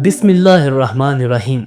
بسم اللہ الرحمن الرحیم۔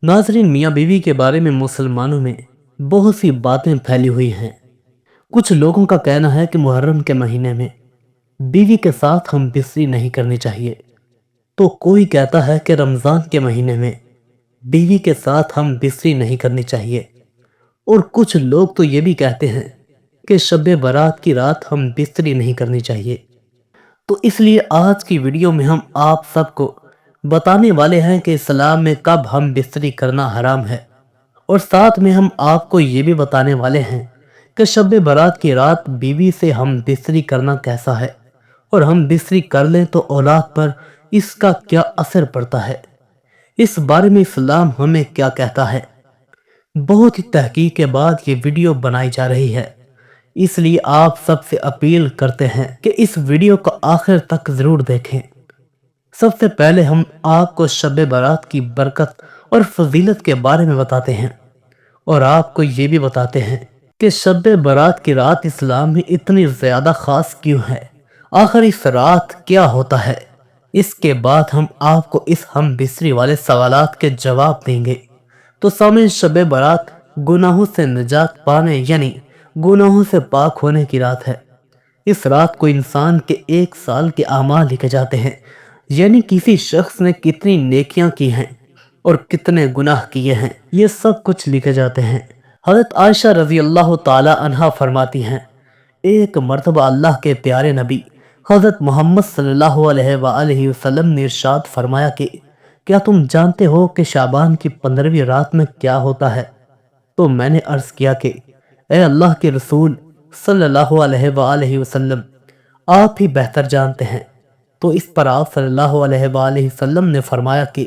ناظرین، میاں بیوی کے بارے میں مسلمانوں میں بہت سی باتیں پھیلی ہوئی ہیں۔ کچھ لوگوں کا کہنا ہے کہ محرم کے مہینے میں بیوی کے ساتھ ہم بستری نہیں کرنی چاہیے، تو کوئی کہتا ہے کہ رمضان کے مہینے میں بیوی کے ساتھ ہم بستری نہیں کرنی چاہیے، اور کچھ لوگ تو یہ بھی کہتے ہیں کہ شب برات کی رات ہم بستری نہیں کرنی چاہیے۔ تو اس لیے آج کی ویڈیو میں ہم آپ سب کو بتانے والے ہیں کہ اسلام میں کب ہم بستری کرنا حرام ہے، اور ساتھ میں ہم آپ کو یہ بھی بتانے والے ہیں کہ شب برات کی رات بیوی سے ہم بستری کرنا کیسا ہے، اور ہم بستری کر لیں تو اولاد پر اس کا کیا اثر پڑتا ہے، اس بارے میں اسلام ہمیں کیا کہتا ہے۔ بہت ہی تحقیق کے بعد یہ ویڈیو بنائی جا رہی ہے، اس لیے آپ سب سے اپیل کرتے ہیں کہ اس ویڈیو کو آخر تک ضرور دیکھیں۔ سب سے پہلے ہم آپ کو شب برات کی برکت اور فضیلت کے بارے میں بتاتے ہیں، اور آپ کو یہ بھی بتاتے ہیں کہ شب برات کی رات اسلام میں اتنی زیادہ خاص کیوں ہے، آخر اس رات کیا ہوتا ہے۔ اس کے بعد ہم آپ کو اس ہم بستری والے سوالات کے جواب دیں گے۔ تو سامعین، شب برات گناہوں سے نجات پانے یعنی گناہوں سے پاک ہونے کی رات ہے۔ اس رات کو انسان کے 1 سال کے اعمال لکھے جاتے ہیں، یعنی کسی شخص نے کتنی نیکیاں کی ہیں اور کتنے گناہ کیے ہیں، یہ سب کچھ لکھے جاتے ہیں۔ حضرت عائشہ رضی اللہ تعالی عنہا فرماتی ہیں، ایک مرتبہ اللہ کے پیارے نبی حضرت محمد صلی اللہ علیہ وآلہ وسلم نے ارشاد فرمایا کہ کیا تم جانتے ہو کہ شعبان کی 15ویں رات میں کیا ہوتا ہے؟ تو میں نے عرض کیا کہ اے اللہ کے رسول صلی اللہ علیہ وآلہ وسلم، آپ ہی بہتر جانتے ہیں۔ تو اس پر آپ صلی اللہ علیہ وآلہ وسلم نے فرمایا کہ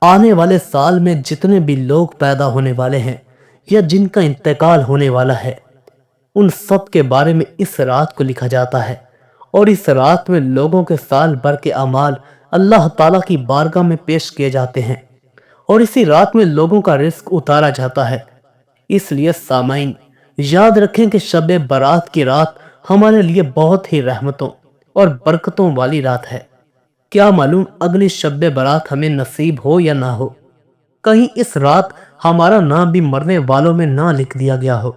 آنے والے سال میں جتنے بھی لوگ پیدا ہونے والے ہیں یا جن کا انتقال ہونے والا ہے، ان سب کے بارے میں اس رات کو لکھا جاتا ہے، اور اس رات میں لوگوں کے سال بھر کے اعمال اللہ تعالیٰ کی بارگاہ میں پیش کیے جاتے ہیں، اور اسی رات میں لوگوں کا رزق اتارا جاتا ہے۔ اس لیے سامعین، یاد رکھیں کہ شب برات کی رات ہمارے لیے بہت ہی رحمتوں اور برکتوں والی رات ہے۔ کیا معلوم اگلی شب برات ہمیں نصیب ہو یا نہ ہو، کہیں اس رات ہمارا نام بھی مرنے والوں میں نہ لکھ دیا گیا ہو۔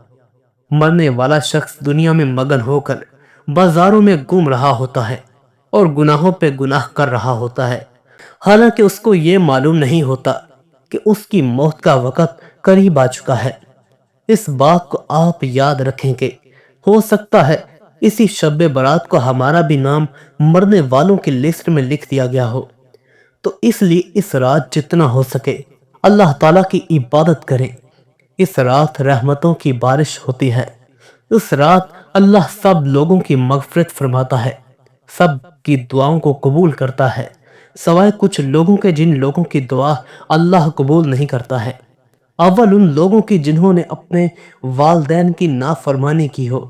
مرنے والا شخص دنیا میں مگن ہو کر بازاروں میں گھوم رہا ہوتا ہے اور گناہوں پہ گناہ کر رہا ہوتا ہے، حالانکہ اس کو یہ معلوم نہیں ہوتا کہ اس کی موت کا وقت قریب آ چکا ہے۔ اس بات کو آپ یاد رکھیں کہ ہو سکتا ہے اسی شب برات کو ہمارا بھی نام مرنے والوں کی لسٹ میں لکھ دیا گیا ہو۔ تو اس لیے اس رات جتنا ہو سکے اللہ تعالیٰ کی عبادت کریں۔ اس رات رحمتوں کی بارش ہوتی ہے۔ اس رات اللہ سب لوگوں کی مغفرت فرماتا ہے، سب کی دعاؤں کو قبول کرتا ہے، سوائے کچھ لوگوں کے جن لوگوں کی دعا اللہ قبول نہیں کرتا ہے۔ اول ان لوگوں کی جنہوں نے اپنے والدین کی نافرمانی کی ہو،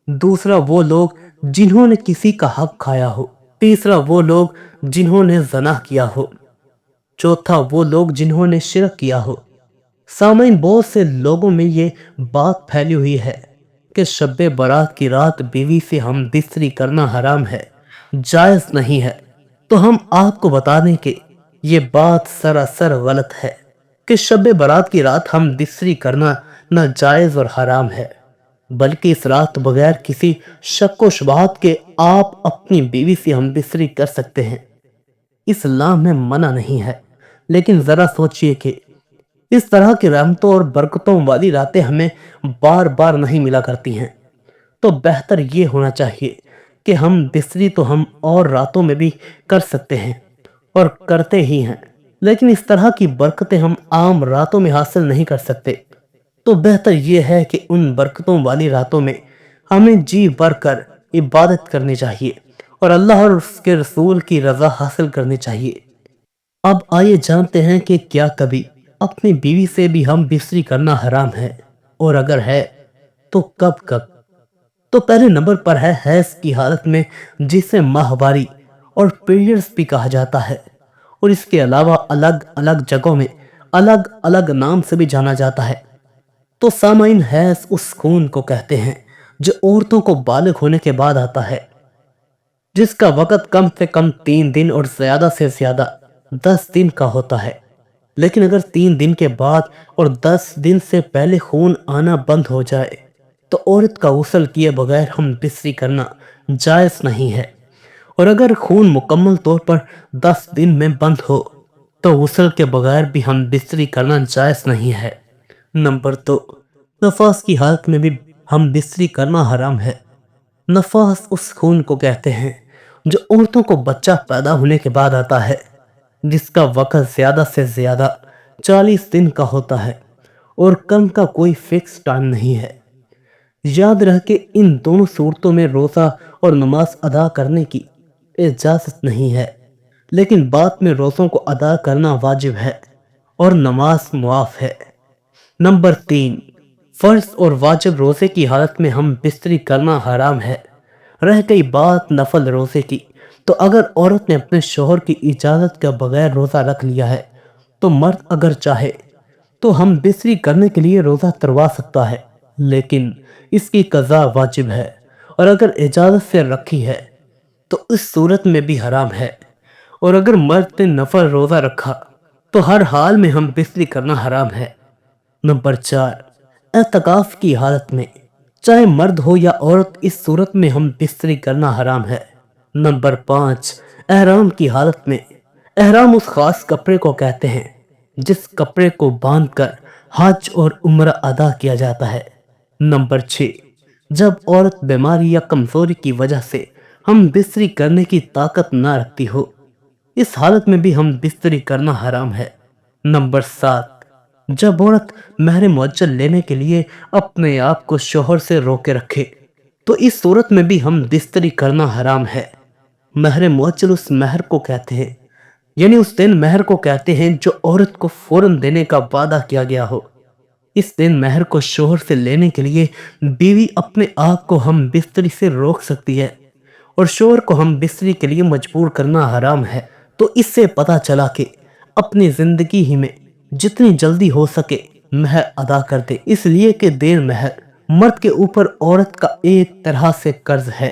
دوسرا وہ لوگ جنہوں نے کسی کا حق کھایا ہو، تیسرا وہ لوگ جنہوں نے زنا کیا ہو، چوتھا وہ لوگ جنہوں نے شرک کیا ہو۔ سامعین، بہت سے لوگوں میں یہ بات پھیلی ہوئی ہے کہ شب برات کی رات بیوی سے ہم بستری کرنا حرام ہے، جائز نہیں ہے۔ تو ہم آپ کو بتا دیں کہ یہ بات سراسر غلط ہے کہ شب برات کی رات ہم بستری کرنا ناجائز اور حرام ہے، بلکہ اس رات بغیر کسی شک و شبہات کے آپ اپنی بیوی سے ہم بستری کر سکتے ہیں، اسلام میں منع نہیں ہے۔ لیکن ذرا سوچئے کہ اس طرح کی رحمتوں اور برکتوں والی راتیں ہمیں بار بار نہیں ملا کرتی ہیں، تو بہتر یہ ہونا چاہیے کہ ہم بستری تو ہم اور راتوں میں بھی کر سکتے ہیں اور کرتے ہی ہیں، لیکن اس طرح کی برکتیں ہم عام راتوں میں حاصل نہیں کر سکتے۔ تو بہتر یہ ہے کہ ان برکتوں والی راتوں میں ہمیں جی بھر کر عبادت کرنی چاہیے اور اللہ اور اس کے رسول کی رضا حاصل کرنی چاہیے۔ اب آئیے جانتے ہیں کہ کیا کبھی اپنی بیوی سے بھی ہم بستری کرنا حرام ہے، اور اگر ہے تو کب۔ تو پہلے نمبر پر ہے حیض کی حالت میں، جسے ماہواری اور پیریڈز بھی کہا جاتا ہے، اور اس کے علاوہ الگ الگ جگہوں میں الگ الگ نام سے بھی جانا جاتا ہے۔ تو سامعین، حیض اس خون کو کہتے ہیں جو عورتوں کو بالغ ہونے کے بعد آتا ہے، جس کا وقت کم سے کم 3 دن اور زیادہ سے زیادہ 10 دن کا ہوتا ہے۔ لیکن اگر 3 دن کے بعد اور 10 دن سے پہلے خون آنا بند ہو جائے تو عورت کا غسل کیے بغیر ہم بستری کرنا جائز نہیں ہے، اور اگر خون مکمل طور پر 10 دن میں بند ہو تو غسل کے بغیر بھی ہم بستری کرنا جائز نہیں ہے۔ نمبر 2، نفاس کی حالت میں بھی ہم بستری کرنا حرام ہے۔ نفاس اس خون کو کہتے ہیں جو عورتوں کو بچہ پیدا ہونے کے بعد آتا ہے، جس کا وقت زیادہ سے زیادہ 40 دن کا ہوتا ہے اور کم کا کوئی فکس ٹائم نہیں ہے۔ یاد رہ کہ ان دونوں صورتوں میں روزہ اور نماز ادا کرنے کی اجازت نہیں ہے، لیکن بعد میں روزوں کو ادا کرنا واجب ہے اور نماز معاف ہے۔ نمبر 3، فرض اور واجب روزے کی حالت میں ہم بستری کرنا حرام ہے۔ رہ گئی بات نفل روزے کی، تو اگر عورت نے اپنے شوہر کی اجازت کے بغیر روزہ رکھ لیا ہے تو مرد اگر چاہے تو ہم بستری کرنے کے لیے روزہ تروا سکتا ہے، لیکن اس کی قضا واجب ہے، اور اگر اجازت سے رکھی ہے تو اس صورت میں بھی حرام ہے۔ اور اگر مرد نے نفل روزہ رکھا تو ہر حال میں ہم بستری کرنا حرام ہے۔ نمبر 4، اعتکاف کی حالت میں چاہے مرد ہو یا عورت، اس صورت میں ہم بستری کرنا حرام ہے۔ نمبر 5، احرام کی حالت میں۔ احرام اس خاص کپڑے کو کہتے ہیں جس کپڑے کو باندھ کر حج اور عمرہ ادا کیا جاتا ہے۔ نمبر 6، جب عورت بیماری یا کمزوری کی وجہ سے ہم بستری کرنے کی طاقت نہ رکھتی ہو، اس حالت میں بھی ہم بستری کرنا حرام ہے۔ نمبر 7، جب عورت مہر معجل لینے کے لیے اپنے آپ کو شوہر سے روکے رکھے تو اس صورت میں بھی ہم بستری کرنا حرام ہے۔ مہر معجل اس مہر کو کہتے ہیں، یعنی اس دن مہر کو کہتے ہیں جو عورت کو فوراً دینے کا وعدہ کیا گیا ہو۔ اس دن مہر کو شوہر سے لینے کے لیے بیوی اپنے آپ کو ہم بستری سے روک سکتی ہے، اور شوہر کو ہم بستری کے لیے مجبور کرنا حرام ہے۔ تو اس سے پتہ چلا کہ اپنی زندگی ہی میں جتنی جلدی ہو سکے مہر ادا کر دے، اس لیے کہ دیر مہر مرد کے اوپر عورت کا ایک طرح سے قرض ہے۔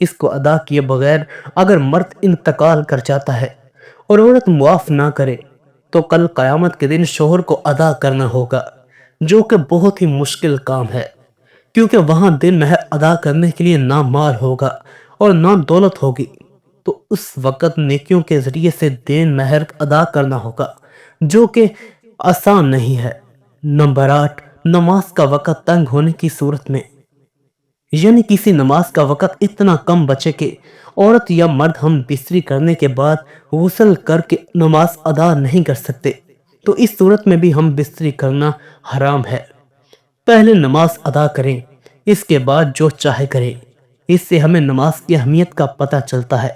اس کو ادا کیے بغیر اگر مرد انتقال کر جاتا ہے اور عورت معاف نہ کرے تو کل قیامت کے دن شوہر کو ادا کرنا ہوگا، جو کہ بہت ہی مشکل کام ہے، کیونکہ وہاں دن مہر ادا کرنے کے لیے نہ مال ہوگا اور نہ دولت ہوگی، تو اس وقت نیکیوں کے ذریعے سے دین مہر ادا کرنا ہوگا، جو کہ آسان نہیں ہے۔ نمبر 8، نماز کا وقت تنگ ہونے کی صورت میں، یعنی کسی نماز کا وقت اتنا کم بچے کہ عورت یا مرد ہم بستری کرنے کے بعد غسل کر کے نماز ادا نہیں کر سکتے، تو اس صورت میں بھی ہم بستری کرنا حرام ہے۔ پہلے نماز ادا کریں، اس کے بعد جو چاہے کریں۔ اس سے ہمیں نماز کی اہمیت کا پتہ چلتا ہے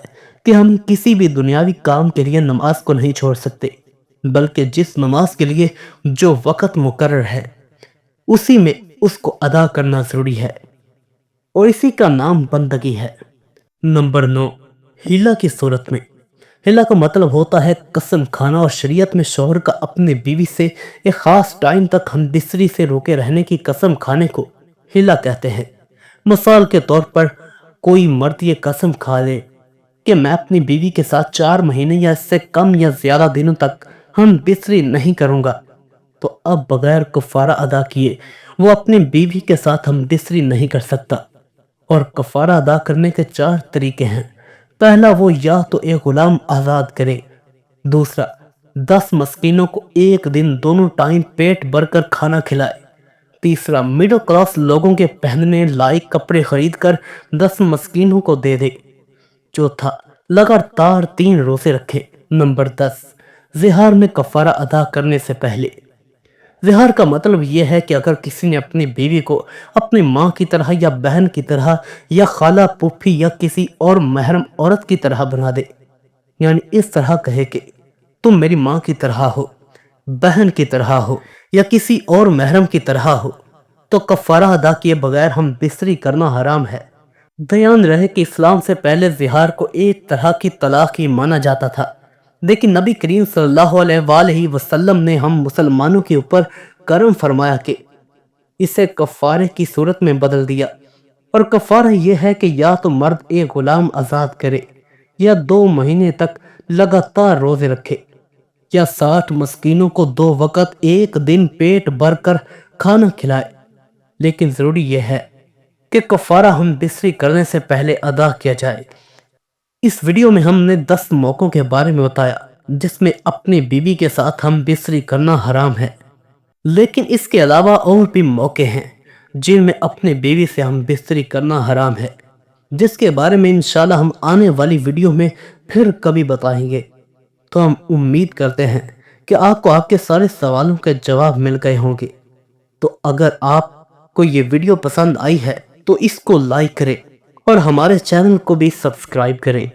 کہ ہم کسی بھی دنیاوی کام کے لیے نماز کو نہیں چھوڑ سکتے، بلکہ جس نماز کے لیے جو وقت مقرر ہے اسی میں اس کو ادا کرنا ضروری ہے، اور اسی کا نام بندگی ہے۔ نمبر 9، ہیلا کی صورت میں۔ ہیلا کا مطلب ہوتا ہے قسم کھانا، اور شریعت میں شوہر کا اپنے بیوی سے ایک خاص ٹائم تک ہم بستری سے روکے رہنے کی قسم کھانے کو ہیلا کہتے ہیں۔ مثال کے طور پر کوئی مرد یہ قسم کھا لے کہ میں اپنی بیوی کے ساتھ 4 مہینے یا اس سے کم یا زیادہ دنوں تک ہم بستری نہیں کروں گا، تو اب بغیر کفارہ ادا کیے وہ اپنی بیوی کے ساتھ ہم بستری نہیں کر سکتا۔ اور کفارہ ادا کرنے کے 4 طریقے ہیں۔ پہلا، وہ یا تو ایک غلام آزاد کرے۔ دوسرا، 10 مسکینوں کو ایک دن دونوں ٹائم پیٹ بھر کر کھانا کھلائے۔ تیسرا، مڈل کلاس لوگوں کے پہننے لائق کپڑے خرید کر 10 مسکینوں کو دے دے۔ چوتھا، لگاتار 3 روزے رکھے۔ نمبر 10، زہار میں کفارہ ادا کرنے سے پہلے۔ زہار کا مطلب یہ ہے کہ اگر کسی نے اپنی بیوی کو اپنی ماں کی طرح یا بہن کی طرح یا خالہ پھوپھی یا کسی اور محرم عورت کی طرح بنا دے، یعنی اس طرح کہے کہ تم میری ماں کی طرح ہو، بہن کی طرح ہو یا کسی اور محرم کی طرح ہو، تو کفارہ ادا کیے بغیر ہم بستری کرنا حرام ہے۔ دھیان رہے کہ اسلام سے پہلے زہار کو ایک طرح کی طلاق ہی مانا جاتا تھا، لیکن نبی کریم صلی اللہ علیہ وآلہ وسلم نے ہم مسلمانوں کے اوپر کرم فرمایا کہ اسے کفارے کی صورت میں بدل دیا، اور کفارہ یہ ہے کہ یا تو مرد ایک غلام آزاد کرے یا 2 مہینے تک لگاتار روزے رکھے یا 60 مسکینوں کو 2 وقت ایک دن پیٹ بھر کر کھانا کھلائے۔ لیکن ضروری یہ ہے کہ کفارہ ہم بستری کرنے سے پہلے ادا کیا جائے۔ اس ویڈیو میں ہم نے 10 موقعوں کے بارے میں بتایا جس میں اپنی بیوی کے ساتھ ہم بستری کرنا حرام ہے، لیکن اس کے علاوہ اور بھی موقع ہیں جن میں اپنے بیوی سے ہم بستری کرنا حرام ہے، جس کے بارے میں انشاءاللہ ہم آنے والی ویڈیو میں پھر کبھی بتائیں گے۔ تو ہم امید کرتے ہیں کہ آپ کو آپ کے سارے سوالوں کے جواب مل گئے ہوں گے۔ تو اگر آپ کو یہ ویڈیو پسند آئی ہے تو اس کو لائک کریں اور ہمارے چینل کو بھی سبسکرائب کریں۔